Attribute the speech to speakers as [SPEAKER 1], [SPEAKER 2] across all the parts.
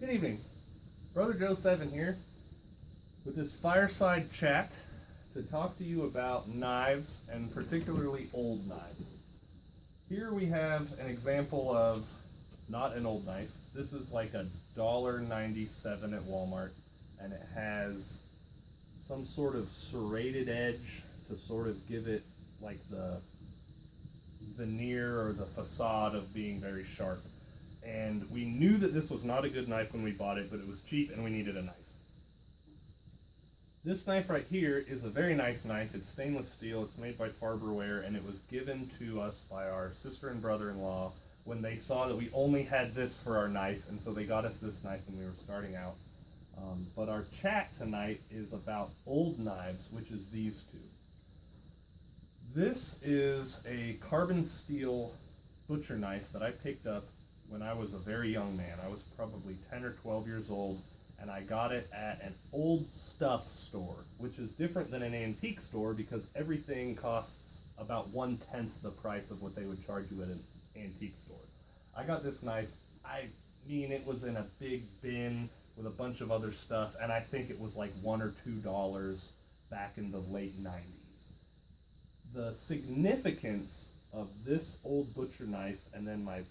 [SPEAKER 1] Good evening. Brother Joe 7 here with this fireside chat to talk to you about knives and particularly old knives. Here we have an example of not an old knife. This is like a $1.97 at Walmart, and it has some sort of serrated edge to sort of give it like the veneer or the facade of being very sharp. And we knew that this was not a good knife when we bought it, but it was cheap and we needed a knife. This knife right here is a very nice knife. It's stainless steel. It's made by Farberware, and it was given to us by our sister and brother-in-law when they saw that we only had this for our knife, and so they got us this knife when we were starting out. But our chat tonight is about old knives, which is these two. This is a carbon steel butcher knife that I picked up when I was a very young man. I was probably 10 or 12 years old, and I got it at an old stuff store, which is different than an antique store because everything costs about 1/10 the price of what they would charge you at an antique store. I got this knife, it was in a big bin with a bunch of other stuff, and I think it was like $1 or $2 back in the late 90s. The significance of this old butcher knife, and then my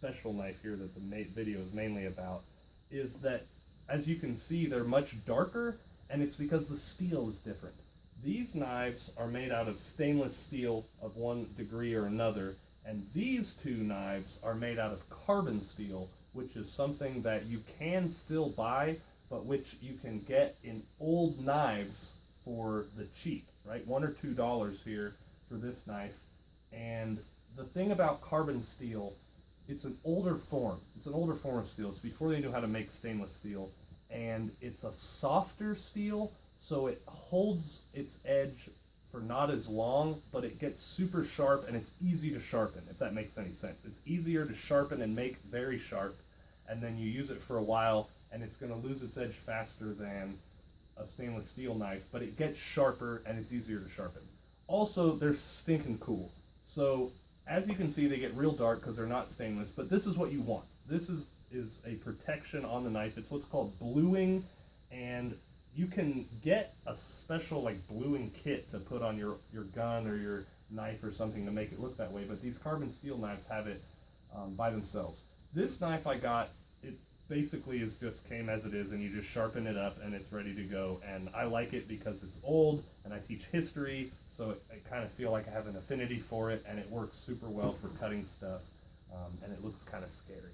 [SPEAKER 1] special knife here that the video is mainly about, is that as you can see they're much darker, and it's because the steel is different. These knives are made out of stainless steel of one degree or another, and these two knives are made out of carbon steel, which is something that you can still buy, but which you can get in old knives for the cheap, right? $1 or $2 here for this knife. And the thing about carbon steel, it's an older form. It's an older form of steel. It's before they knew how to make stainless steel. And it's a softer steel, so it holds its edge for not as long, but it gets super sharp and it's easy to sharpen, if that makes any sense. It's easier to sharpen and make very sharp, and then you use it for a while and it's going to lose its edge faster than a stainless steel knife, but it gets sharper and it's easier to sharpen. Also, they're stinking cool. So as you can see, they get real dark because they're not stainless, but this is what you want. This is a protection on the knife. It's what's called bluing, and you can get a special like bluing kit to put on your gun or your knife or something to make it look that way, but these carbon steel knives have it by themselves. This knife I got, it basically just came as it is, and you just sharpen it up and it's ready to go. And I like it because it's old and I teach history, so I kind of feel like I have an affinity for it, and it works super well for cutting stuff, and it looks kind of scary.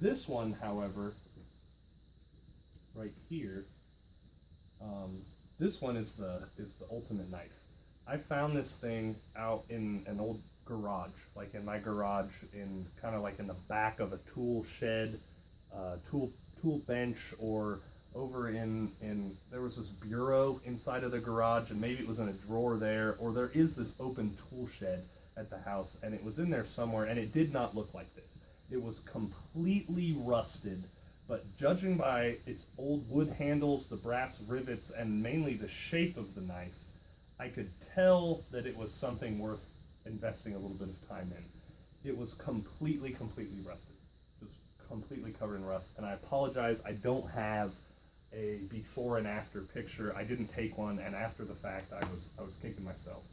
[SPEAKER 1] This one, however, right here, this one is the ultimate knife. I found this thing out in an old garage, like in my garage, in kind of like in the back of a tool shed, tool bench, or over in there was this bureau inside of the garage, and maybe it was in a drawer there, or there is this open tool shed at the house, and it was in there somewhere, and it did not look like this. It was completely rusted, but judging by its old wood handles, the brass rivets, and mainly the shape of the knife, I could tell that it was something worth investing a little bit of time in. It was completely rusted, just completely covered in rust, and I apologize, I don't have a before and after picture. I didn't take one, and after the fact I was kicking myself.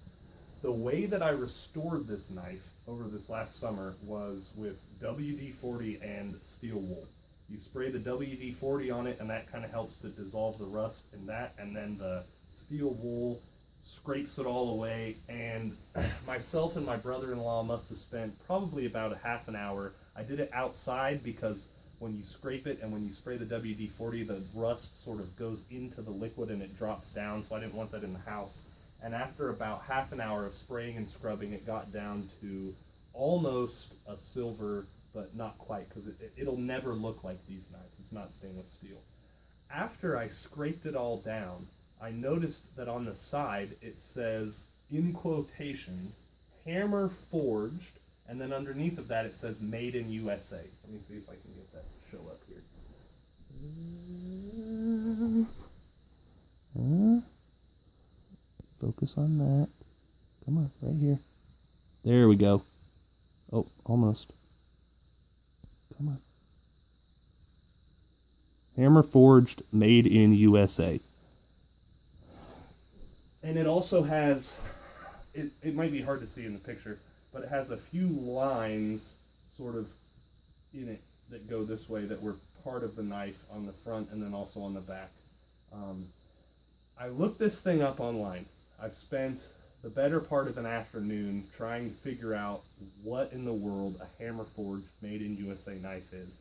[SPEAKER 1] The way that I restored this knife over this last summer was with WD-40 and steel wool. You spray the WD-40 on it, and that kind of helps to dissolve the rust in that, and then the steel wool scrapes it all away. And myself and my brother-in-law must have spent probably about a half an hour. I did it outside because when you scrape it and when you spray the WD-40, the rust sort of goes into the liquid and it drops down, so I didn't want that in the house. And after about half an hour of spraying and scrubbing, it got down to almost a silver, but not quite, because it'll never look like these knives. It's not stainless steel. After I scraped it all down, I noticed that on the side it says, in quotations, hammer forged, and then underneath of that it says made in USA. Let me see if I can get that to show up here. Focus on that. Come on, right here. There we go. Oh, almost. Come on. Hammer forged, made in USA. And it also has, it might be hard to see in the picture, but it has a few lines sort of in it that go this way that were part of the knife on the front and then also on the back. I looked this thing up online. I spent the better part of an afternoon trying to figure out what in the world a hammer forged made in USA knife is.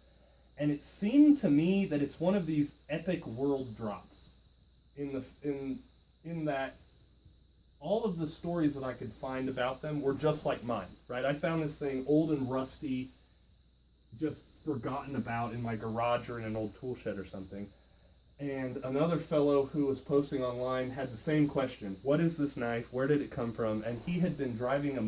[SPEAKER 1] And it seemed to me that it's one of these epic world drops in that all of the stories that I could find about them were just like mine, right? I found this thing old and rusty, just forgotten about in my garage or in an old tool shed or something. And another fellow who was posting online had the same question. What is this knife? Where did it come from? And he had been driving his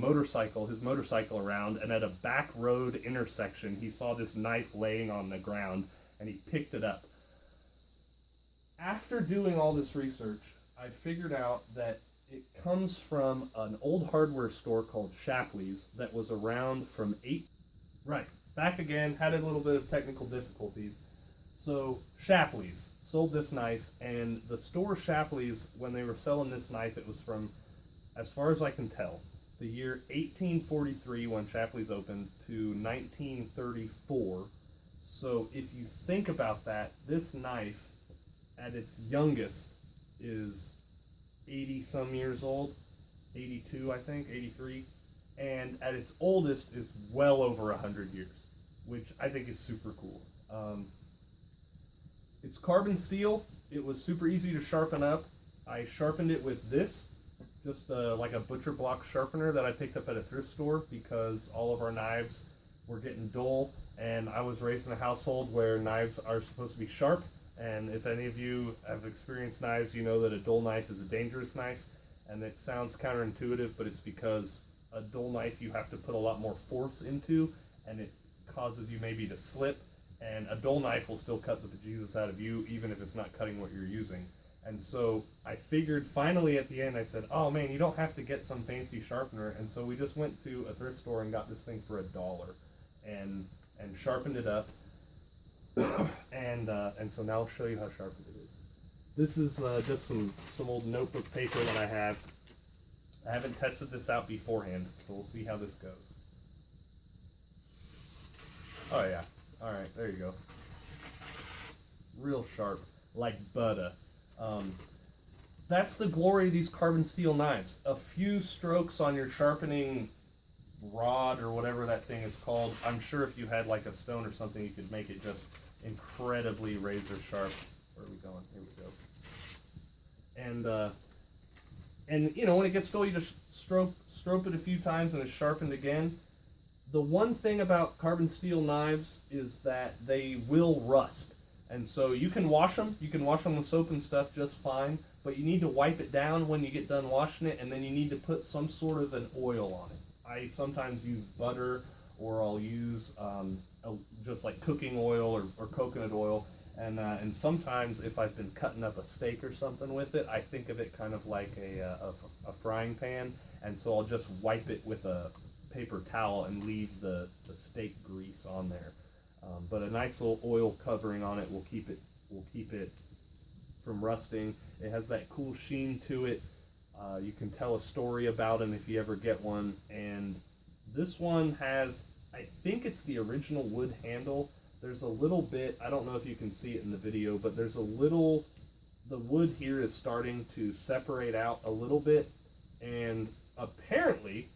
[SPEAKER 1] motorcycle around, and at a back road intersection, he saw this knife laying on the ground, and he picked it up. After doing all this research, I figured out that it comes from an old hardware store called Shapley's that was around from back again, had a little bit of technical difficulties. So Shapley's sold this knife, and the store Shapley's, when they were selling this knife, it was from, as far as I can tell, the year 1843 when Shapley's opened to 1934. So if you think about that, this knife at its youngest is 80 some years old, 82 I think, 83, and at its oldest is well over 100 years, which I think is super cool. It's carbon steel. It was super easy to sharpen up. I sharpened it with this, just like a butcher block sharpener that I picked up at a thrift store because all of our knives were getting dull, and I was raised in a household where knives are supposed to be sharp. And if any of you have experienced knives, you know that a dull knife is a dangerous knife. And it sounds counterintuitive, but it's because a dull knife you have to put a lot more force into, and it causes you maybe to slip. And a dull knife will still cut the bejesus out of you, even if it's not cutting what you're using. And so I figured, finally at the end, I said, oh man, you don't have to get some fancy sharpener. And so we just went to a thrift store and got this thing for $1 and sharpened it up. and so now I'll show you how sharpened it is. This is just some old notebook paper that I have. I haven't tested this out beforehand, so we'll see how this goes. Oh yeah. Alright, there you go. Real sharp, like butter. That's the glory of these carbon steel knives. A few strokes on your sharpening rod or whatever that thing is called. I'm sure if you had like a stone or something, you could make it just incredibly razor sharp. Where are we going? Here we go. And you know, when it gets dull, you just stroke it a few times and it's sharpened again. The one thing about carbon steel knives is that they will rust. And so you can wash them with soap and stuff just fine, but you need to wipe it down when you get done washing it, and then you need to put some sort of an oil on it. I sometimes use butter, or I'll use just like cooking oil or coconut oil. And sometimes if I've been cutting up a steak or something with it, I think of it kind of like a frying pan, and so I'll just wipe it with a paper towel and leave the steak grease on there. But a nice little oil covering on it will keep it from rusting. It has that cool sheen to it. You can tell a story about them if you ever get one. And this one has, I think it's the original wood handle. There's a little bit, I don't know if you can see it in the video, but there's a little, the wood here is starting to separate out a little bit. And apparently,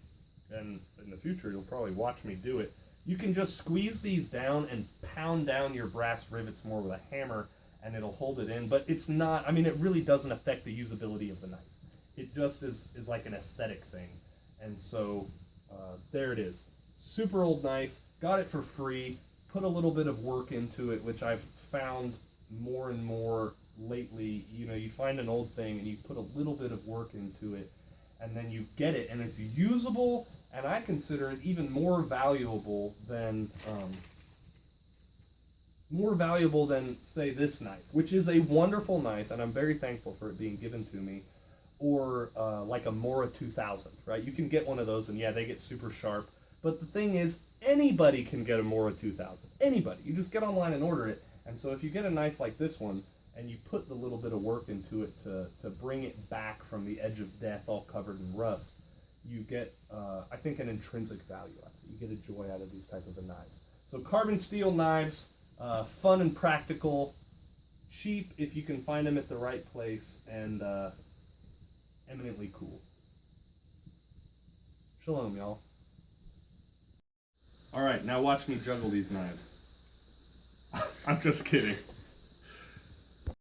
[SPEAKER 1] and in the future you'll probably watch me do it, you can just squeeze these down and pound down your brass rivets more with a hammer and it'll hold it in. But it's not, I mean, it really doesn't affect the usability of the knife. It just is like an aesthetic thing. And so there it is. Super old knife, got it for free, put a little bit of work into it, which I've found more and more lately. You know, you find an old thing and you put a little bit of work into it, and then you get it and it's usable, and I consider it even more valuable than say this knife, which is a wonderful knife, and I'm very thankful for it being given to me, or like a Mora 2000, right? You can get one of those and yeah, they get super sharp, but the thing is, anybody can get a Mora 2000. Anybody. You just get online and order it, And so if you get a knife like this one, and you put the little bit of work into it to bring it back from the edge of death all covered in rust, you get, I think, an intrinsic value out of it. You get a joy out of these types of knives. So carbon steel knives, fun and practical, cheap if you can find them at the right place, and eminently cool. Shalom, y'all. Alright, now watch me juggle these knives. I'm just kidding.